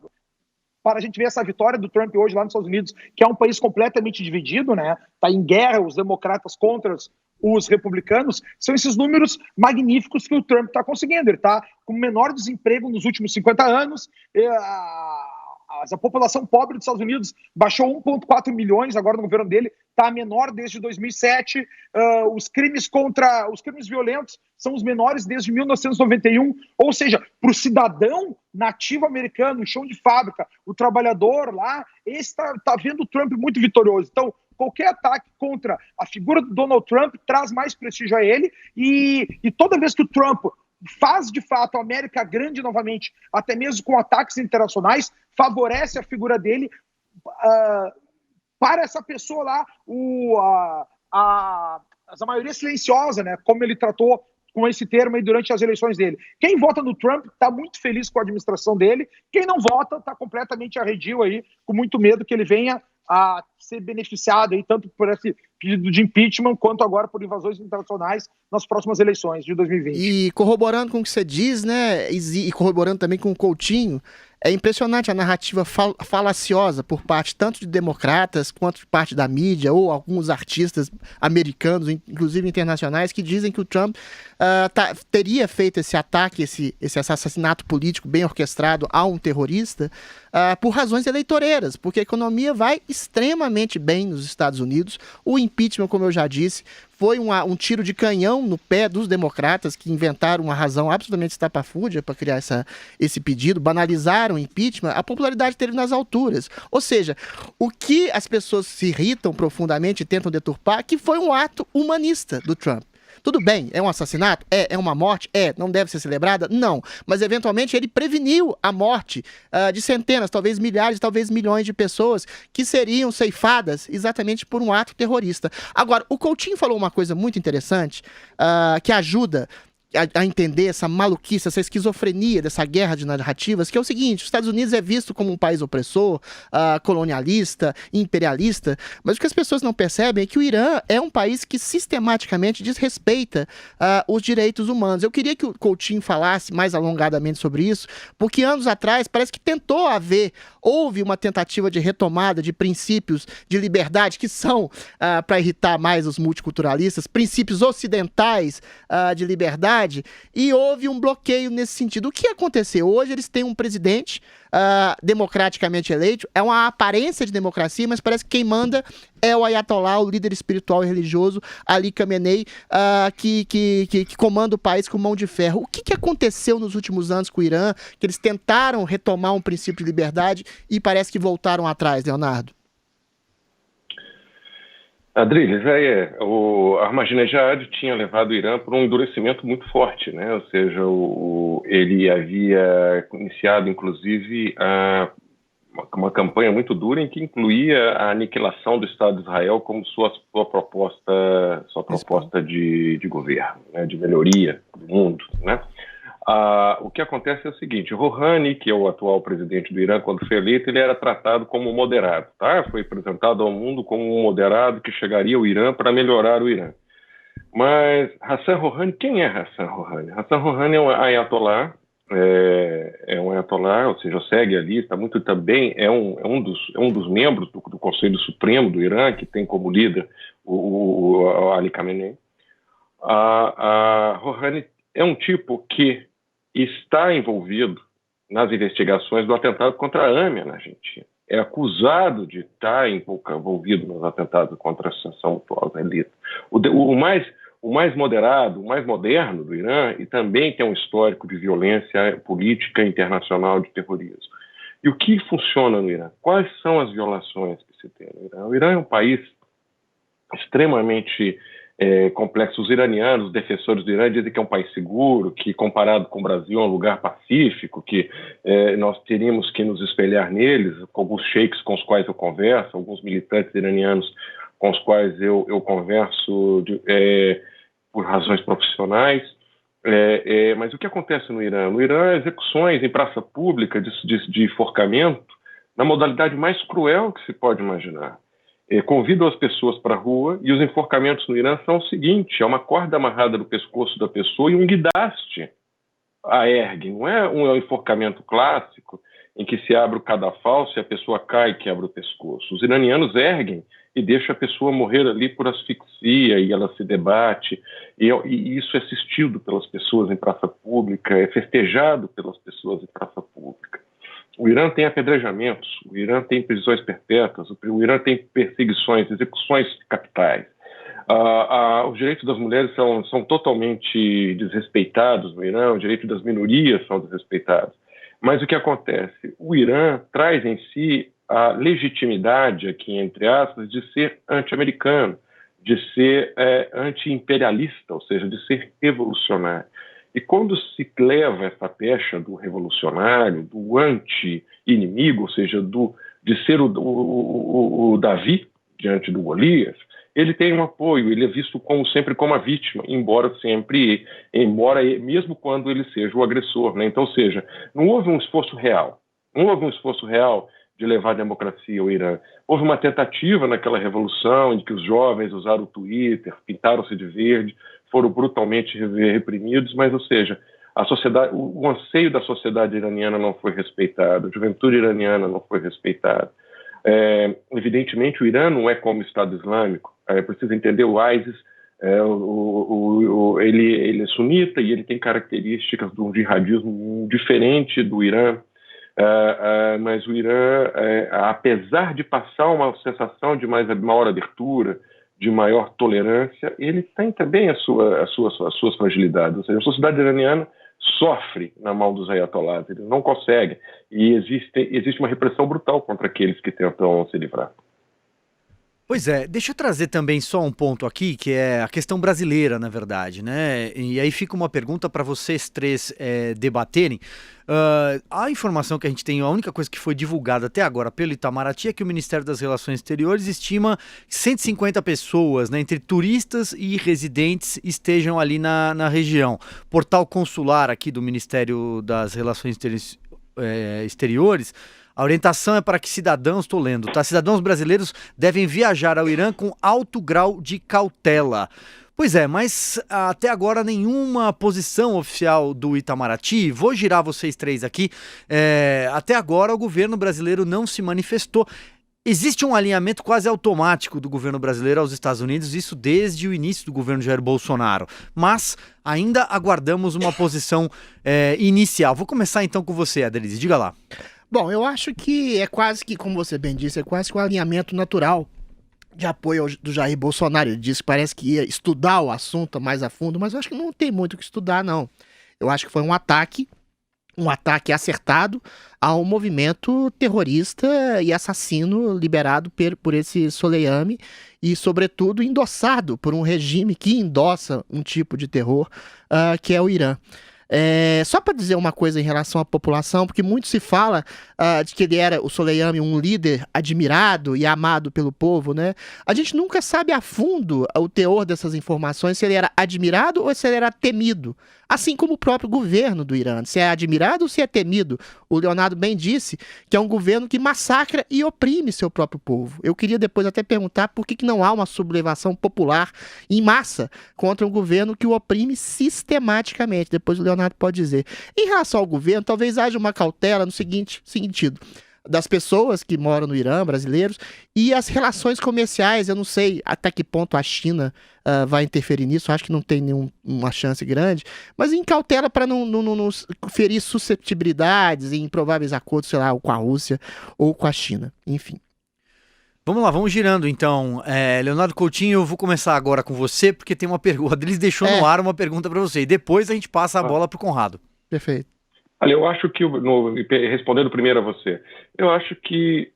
a gente ver essa vitória do Trump hoje lá nos Estados Unidos, que é um país completamente dividido, né? Está em guerra, os democratas contra os republicanos, são esses números magníficos que o Trump está conseguindo. Ele está com o menor desemprego nos últimos 50 anos, a população pobre dos Estados Unidos baixou 1,4 milhões agora no governo dele, está a menor desde 2007, os crimes violentos são os menores desde 1991, ou seja, para o cidadão nativo americano, o chão de fábrica, o trabalhador lá, esse está vendo o Trump muito vitorioso. Então, qualquer ataque contra a figura do Donald Trump traz mais prestígio a ele, e toda vez que o Trump faz de fato a América grande novamente, até mesmo com ataques internacionais, favorece a figura dele para essa pessoa lá, a maioria silenciosa, né, como ele tratou com esse termo aí durante as eleições dele. Quem vota no Trump está muito feliz com a administração dele, quem não vota está completamente arredio aí, com muito medo que ele venha a ser beneficiado aí, tanto por esse pedido de impeachment, quanto agora por invasões internacionais nas próximas eleições de 2020. E corroborando com o que você diz, né, e corroborando também com o Coutinho, é impressionante a narrativa falaciosa por parte tanto de democratas quanto de parte da mídia ou alguns artistas americanos, inclusive internacionais, que dizem que o Trump teria feito esse ataque, esse assassinato político bem orquestrado a um terrorista por razões eleitoreiras, porque a economia vai extremamente bem nos Estados Unidos. O impeachment, como eu já disse, foi um tiro de canhão no pé dos democratas, que inventaram uma razão absolutamente estapafúrdia para criar esse pedido, banalizaram o impeachment, a popularidade teve nas alturas. Ou seja, o que as pessoas se irritam profundamente e tentam deturpar, que foi um ato humanista do Trump. Tudo bem, é um assassinato? É uma morte? Não deve ser celebrada? Não. Mas, eventualmente, ele preveniu a morte de centenas, talvez milhares, talvez milhões de pessoas que seriam ceifadas exatamente por um ato terrorista. Agora, o Coutinho falou uma coisa muito interessante que ajuda a entender essa maluquice, essa esquizofrenia dessa guerra de narrativas, que é o seguinte: os Estados Unidos é visto como um país opressor, colonialista, imperialista, mas o que as pessoas não percebem é que o Irã é um país que sistematicamente desrespeita os direitos humanos. Eu queria que o Coutinho falasse mais alongadamente sobre isso, porque anos atrás parece que houve uma tentativa de retomada de princípios de liberdade que são, para irritar mais os multiculturalistas, princípios ocidentais de liberdade, e houve um bloqueio nesse sentido. O que aconteceu? Hoje eles têm um presidente democraticamente eleito, é uma aparência de democracia, mas parece que quem manda é o Ayatollah, o líder espiritual e religioso Ali Khamenei, que comanda o país com mão de ferro. O que aconteceu nos últimos anos com o Irã, que eles tentaram retomar um princípio de liberdade e parece que voltaram atrás, Leonardo? Adriles, o Ahmadinejad tinha levado o Irã para um endurecimento muito forte, né? Ou seja, ele havia iniciado, inclusive, uma campanha muito dura em que incluía a aniquilação do Estado de Israel como sua proposta de governo, né? De melhoria do mundo, né? O que acontece é o seguinte: Rouhani, que é o atual presidente do Irã, quando foi eleito, ele era tratado como moderado, tá? Foi apresentado ao mundo como um moderado que chegaria ao Irã para melhorar o Irã. Mas Hassan Rouhani, quem é Hassan Rouhani? Hassan Rouhani é um ayatolá, um ayatolá, ou seja, segue ali, está muito também, é um dos membros do Conselho Supremo do Irã, que tem como líder o Ali Khamenei. Rouhani é um tipo que está envolvido nas investigações do atentado contra a AMIA na Argentina. É acusado de estar envolvido nos atentados contra a Associação Israelita. O mais moderado, o mais moderno do Irã, e também tem um histórico de violência política internacional de terrorismo. E o que funciona no Irã? Quais são as violações que se tem no Irã? O Irã é um país extremamente complexo. Os iranianos, os defensores do Irã, dizem que é um país seguro, que comparado com o Brasil é um lugar pacífico, que nós teríamos que nos espelhar neles, com alguns sheiks com os quais eu converso, alguns militantes iranianos com os quais eu converso por razões profissionais. Mas o que acontece no Irã? No Irã, execuções em praça pública de enforcamento na modalidade mais cruel que se pode imaginar. Convidam as pessoas para a rua, e os enforcamentos no Irã são o seguinte: é uma corda amarrada no pescoço da pessoa e um guindaste a ergue. Não é um enforcamento clássico em que se abre o cadafalso e a pessoa cai e quebra o pescoço. Os iranianos erguem e deixam a pessoa morrer ali por asfixia, e ela se debate, e isso é assistido pelas pessoas em praça pública, é festejado pelas pessoas em praça pública. O Irã tem apedrejamentos, o Irã tem prisões perpétuas, o Irã tem perseguições, execuções capitais. Os direitos das mulheres são totalmente desrespeitados no Irã, os direitos das minorias são desrespeitados. Mas o que acontece? O Irã traz em si a legitimidade, aqui entre aspas, de ser anti-americano, de ser anti-imperialista, ou seja, de ser revolucionário. E quando se leva essa pecha do revolucionário, do anti-inimigo, ou seja, de ser o Davi diante do Golias, ele tem um apoio, ele é visto sempre como a vítima, embora mesmo quando ele seja o agressor, né? Então, ou seja, não houve um esforço real de levar a democracia ao Irã. Houve uma tentativa naquela revolução em que os jovens usaram o Twitter, pintaram-se de verde, foram brutalmente reprimidos, mas, ou seja, o anseio da sociedade iraniana não foi respeitado, a juventude iraniana não foi respeitada. Evidentemente, o Irã não é como o Estado Islâmico. Precisa entender, o ISIS, ele é sunita e ele tem características de um jihadismo diferente do Irã. Mas o Irã, apesar de passar uma sensação de maior abertura, de maior tolerância, ele tem também as suas fragilidades. Ou seja, a sociedade iraniana sofre na mão dos ayatolás, eles não conseguem. E existe uma repressão brutal contra aqueles que tentam se livrar. Pois é, deixa eu trazer também só um ponto aqui, que é a questão brasileira, na verdade, né? E aí fica uma pergunta para vocês três debaterem. A informação que a gente tem, a única coisa que foi divulgada até agora pelo Itamaraty é que o Ministério das Relações Exteriores estima 150 pessoas, né, entre turistas e residentes, estejam ali na região. Portal consular aqui do Ministério das Relações Exteriores, a orientação é para que cidadãos, estou lendo, tá? Cidadãos brasileiros devem viajar ao Irã com alto grau de cautela. Pois é, mas até agora nenhuma posição oficial do Itamaraty. Vou girar vocês três aqui. Até agora o governo brasileiro não se manifestou. Existe um alinhamento quase automático do governo brasileiro aos Estados Unidos, isso desde o início do governo Jair Bolsonaro. Mas ainda aguardamos uma posição inicial. Vou começar então com você, Adriles. Diga lá. Bom, eu acho que é quase que, como você bem disse, é quase que um alinhamento natural de apoio do Jair Bolsonaro. Ele disse que parece que ia estudar o assunto mais a fundo, mas eu acho que não tem muito o que estudar, não. Eu acho que foi um ataque um ataque acertado a um movimento terrorista e assassino liderado por esse Soleimani e, sobretudo, endossado por um regime que endossa um tipo de terror, que é o Irã. Só para dizer uma coisa em relação à população, porque muito se fala de que ele era, o Soleimani, um líder admirado e amado pelo povo, né? A gente nunca sabe a fundo o teor dessas informações, se ele era admirado ou se ele era temido. Assim como o próprio governo do Irã, se é admirado ou se é temido. O Leonardo bem disse que é um governo que massacra e oprime seu próprio povo. Eu queria depois até perguntar por que não há uma sublevação popular em massa contra um governo que o oprime sistematicamente. Depois o Leonardo pode dizer. Em relação ao governo, talvez haja uma cautela no seguinte sentido: das pessoas que moram no Irã, brasileiros, e as relações comerciais. Eu não sei até que ponto a China vai interferir nisso, acho que não tem nenhuma chance grande, mas em cautela para não ferir susceptibilidades em improváveis acordos, sei lá, com a Rússia ou com a China, enfim. Vamos lá, vamos girando então. Leonardo Coutinho, eu vou começar agora com você, porque tem uma pergunta, eles deixou no ar uma pergunta para você, e depois a gente passa a bola para o Conrado. Perfeito. Olha, eu acho que, respondendo primeiro a você, eu acho que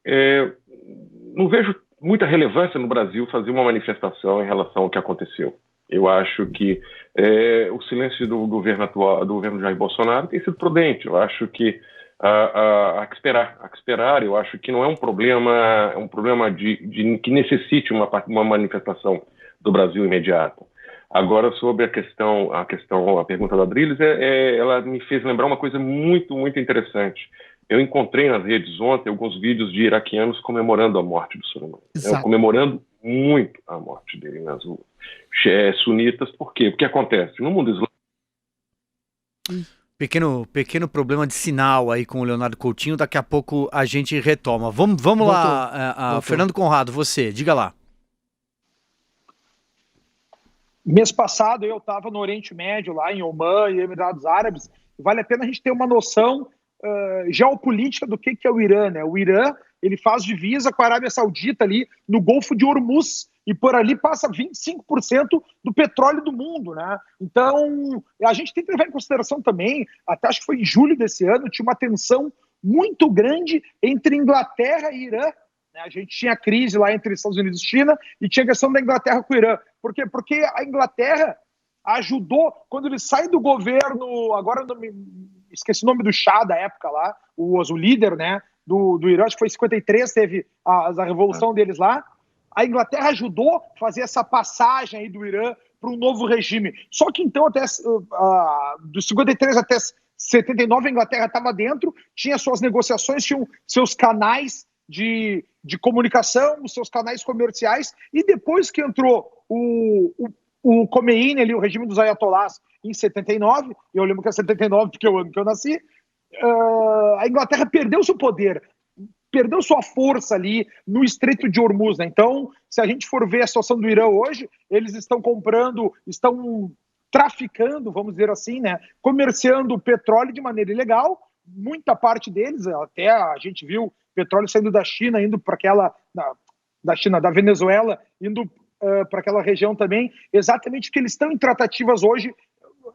não vejo muita relevância no Brasil fazer uma manifestação em relação ao que aconteceu. Eu acho que o silêncio do governo atual, do governo Jair Bolsonaro, tem sido prudente. Eu acho que há que esperar. Eu acho que não é um problema, que necessite uma manifestação do Brasil imediata. Agora, sobre a pergunta da Adriles, ela me fez lembrar uma coisa muito, muito interessante. Eu encontrei nas redes ontem alguns vídeos de iraquianos comemorando a morte do Soleimani. Comemorando muito a morte dele nas ruas. Sunitas, por quê? Porque acontece no mundo islâmico. Pequeno problema de sinal aí com o Leonardo Coutinho, daqui a pouco a gente retoma. Vamos lá, Fernando Conrado, você, diga lá. Mês passado eu estava no Oriente Médio, lá em Omã e Emirados Árabes. Vale a pena a gente ter uma noção geopolítica do que é o Irã, né? O Irã, ele faz divisa com a Arábia Saudita ali no Golfo de Hormuz, e por ali passa 25% do petróleo do mundo, né? Então, a gente tem que levar em consideração também, até acho que foi em julho desse ano, tinha uma tensão muito grande entre Inglaterra e Irã. A gente tinha crise lá entre Estados Unidos e China e tinha a questão da Inglaterra com o Irã. Por quê? Porque a Inglaterra ajudou, quando ele sai do governo, agora esqueci o nome do Shah da época lá, o líder, né, do Irã, acho que foi em 53, teve a revolução deles lá. A Inglaterra ajudou a fazer essa passagem aí do Irã para um novo regime. Só que então, até dos 53 até 79, a Inglaterra estava dentro, tinha suas negociações, tinham seus canais de comunicação, os seus canais comerciais, e depois que entrou o Khomeini ali, o regime dos ayatollahs, em 79, eu lembro que é 79 porque é o ano que eu nasci, a Inglaterra perdeu seu poder, perdeu sua força ali no Estreito de Hormuz, né? Então, se a gente for ver a situação do Irã hoje, eles estão estão traficando, vamos dizer assim, né? Comerciando petróleo de maneira ilegal, muita parte deles, até a gente viu petróleo saindo da China, indo para da Venezuela, indo para aquela região também, exatamente porque eles estão em tratativas hoje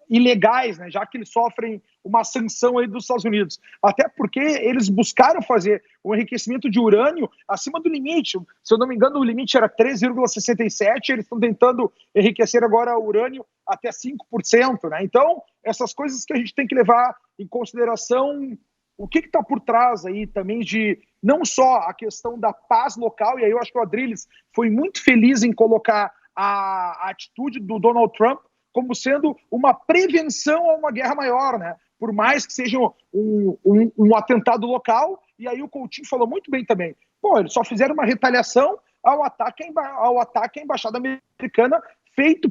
ilegais, né, já que eles sofrem uma sanção aí dos Estados Unidos. Até porque eles buscaram fazer um enriquecimento de urânio acima do limite. Se eu não me engano, o limite era 3,67, eles estão tentando enriquecer agora o urânio até 5%. Né? Então, essas coisas que a gente tem que levar em consideração, o que está por trás aí também de não só a questão da paz local, e aí eu acho que o Adriles foi muito feliz em colocar a atitude do Donald Trump como sendo uma prevenção a uma guerra maior, né? Por mais que seja um atentado local, e aí o Coutinho falou muito bem também. Pô, eles só fizeram uma retaliação ao ataque à embaixada americana,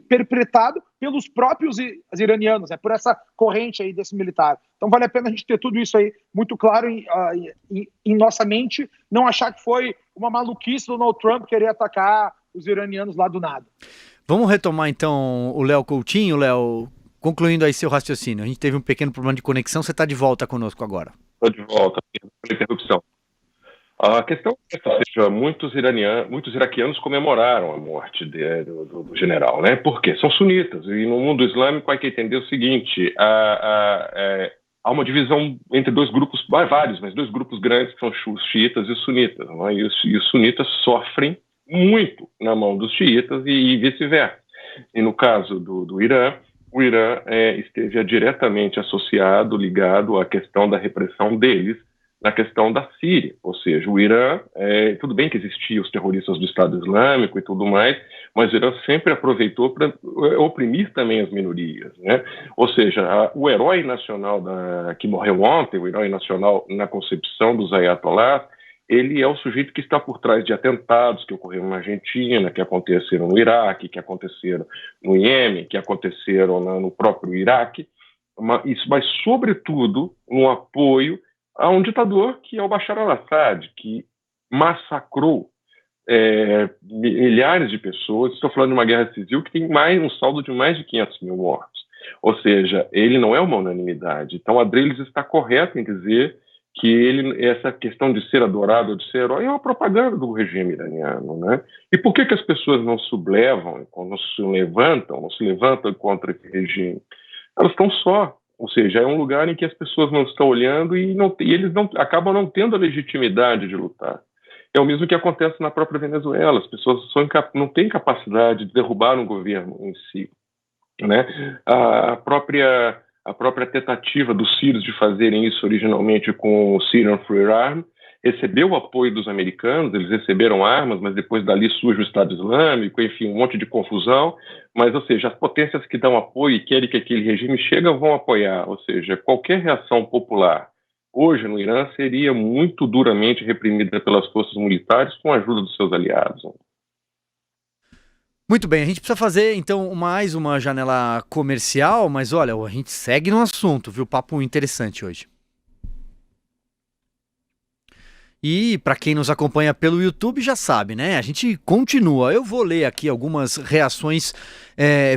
perpetrado pelos próprios iranianos, né? Por essa corrente aí desse militar. Então vale a pena a gente ter tudo isso aí muito claro em nossa mente, não achar que foi uma maluquice do Donald Trump querer atacar os iranianos lá do nada. Vamos retomar então o Léo Coutinho, Léo, concluindo aí seu raciocínio. A gente teve um pequeno problema de conexão, você está de volta conosco agora. Estou de volta, interrupção. A questão é que muitos iraquianos comemoraram a morte do general, né? Por quê? São sunitas, e no mundo islâmico hay que entender o seguinte, há uma divisão entre dois grupos, vários, mas dois grupos grandes, que são os xiitas e os sunitas. Não é? E os sunitas sofrem muito na mão dos xiitas e vice-versa. E no caso do Irã, o Irã esteve diretamente associado, ligado à questão da repressão deles na questão da Síria. Ou seja, o Irã, tudo bem que existiam os terroristas do Estado Islâmico e tudo mais, mas o Irã sempre aproveitou para oprimir também as minorias, né? Ou seja, o herói nacional que morreu ontem, o herói nacional na concepção dos ayatollahs, ele é o sujeito que está por trás de atentados que ocorreram na Argentina, que aconteceram no Iraque, que aconteceram no Iêmen, que aconteceram no próprio Iraque, mas sobretudo no apoio a um ditador que é o Bashar al-Assad, que massacrou milhares de pessoas. Estou falando de uma guerra civil que tem um saldo de mais de 500 mil mortos. Ou seja, ele não é uma unanimidade. Então, Adreles está correto em dizer que essa questão de ser adorado ou de ser herói é uma propaganda do regime iraniano, né? E por que as pessoas não sublevam, não se levantam contra esse regime? Elas estão só. Ou seja, é um lugar em que as pessoas não estão olhando e eles acabam não tendo a legitimidade de lutar. É o mesmo que acontece na própria Venezuela. As pessoas não têm capacidade de derrubar um governo em si, né? A própria tentativa dos sírios de fazerem isso originalmente com o Syrian Free Army recebeu o apoio dos americanos, eles receberam armas, mas depois dali surge o Estado Islâmico, enfim, um monte de confusão. Mas, ou seja, as potências que dão apoio e querem que aquele regime chegue vão apoiar. Ou seja, qualquer reação popular hoje no Irã seria muito duramente reprimida pelas forças militares com a ajuda dos seus aliados. Muito bem, a gente precisa fazer então mais uma janela comercial, mas olha, a gente segue no assunto, viu? Papo interessante hoje. E para quem nos acompanha pelo YouTube já sabe, né? A gente continua. Eu vou ler aqui algumas reações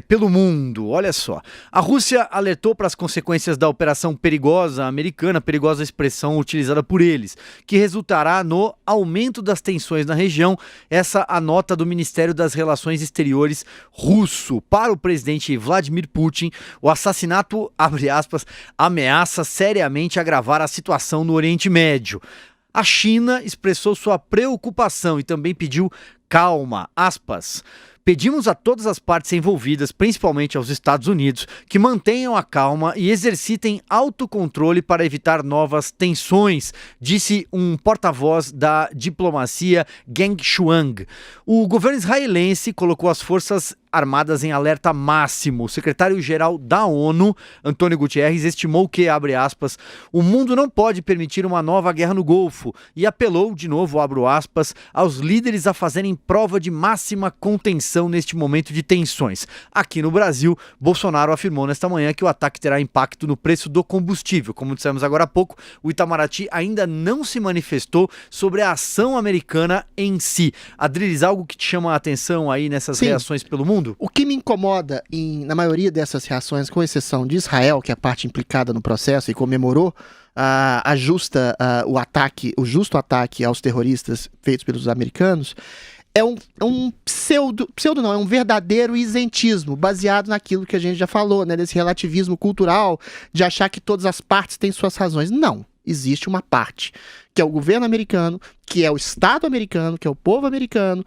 pelo mundo. Olha só. A Rússia alertou para as consequências da operação perigosa americana, perigosa expressão utilizada por eles, que resultará no aumento das tensões na região. Essa a nota do Ministério das Relações Exteriores russo. Para o presidente Vladimir Putin, o assassinato, abre aspas, ameaça seriamente agravar a situação no Oriente Médio. A China expressou sua preocupação e também pediu calma, aspas. Pedimos a todas as partes envolvidas, principalmente aos Estados Unidos, que mantenham a calma e exercitem autocontrole para evitar novas tensões, disse um porta-voz da diplomacia, Geng Shuang. O governo israelense colocou as forças armadas em alerta máximo. O secretário-geral da ONU, Antônio Guterres, estimou que, abre aspas, o mundo não pode permitir uma nova guerra no Golfo e apelou, de novo, abro aspas, aos líderes a fazerem prova de máxima contenção neste momento de tensões. Aqui no Brasil, Bolsonaro afirmou nesta manhã que o ataque terá impacto no preço do combustível. Como dissemos agora há pouco, o Itamaraty ainda não se manifestou sobre a ação americana em si. Adriles, algo que te chama a atenção aí nessas reações pelo mundo? O que me incomoda na maioria dessas reações, com exceção de Israel, que é a parte implicada no processo e comemorou o justo ataque aos terroristas feitos pelos americanos, é um é um verdadeiro isentismo, baseado naquilo que a gente já falou, né, desse relativismo cultural, de achar que todas as partes têm suas razões. Não, existe uma parte, que é o governo americano, que é o Estado americano, que é o povo americano,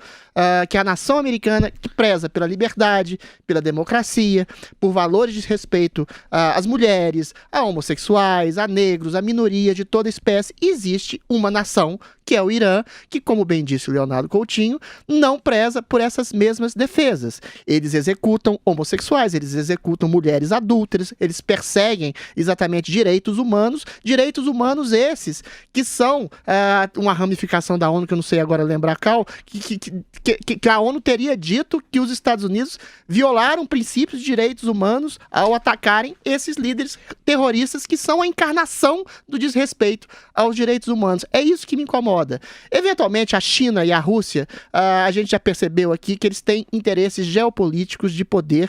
que é a nação americana, que preza pela liberdade, pela democracia, por valores de respeito às mulheres, a homossexuais, a negros, a minoria de toda espécie. E existe uma nação, que é o Irã, que, como bem disse o Leonardo Coutinho, não preza por essas mesmas defesas. Eles executam homossexuais, eles executam mulheres adúlteras, eles perseguem exatamente direitos humanos esses que são uma ramificação da ONU, que eu não sei agora lembrar qual, que a ONU teria dito que os Estados Unidos violaram princípios de direitos humanos ao atacarem esses líderes terroristas que são a encarnação do desrespeito aos direitos humanos. É isso que me incomoda. Eventualmente, a China e a Rússia, a gente já percebeu aqui que eles têm interesses geopolíticos de poder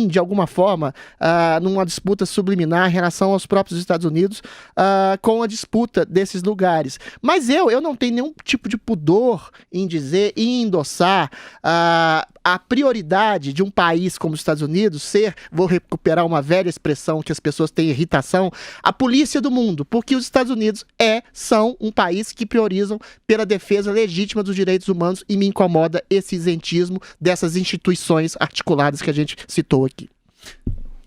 de alguma forma, numa disputa subliminar em relação aos próprios Estados Unidos, com a disputa desses lugares. lugares. Mas eu não tenho nenhum tipo de pudor em dizer e endossar a prioridade de um país como os Estados Unidos ser, vou recuperar uma velha expressão que as pessoas têm irritação, a polícia do mundo, porque os Estados Unidos são um país que priorizam pela defesa legítima dos direitos humanos e me incomoda esse isentismo dessas instituições articuladas que a gente citou aqui.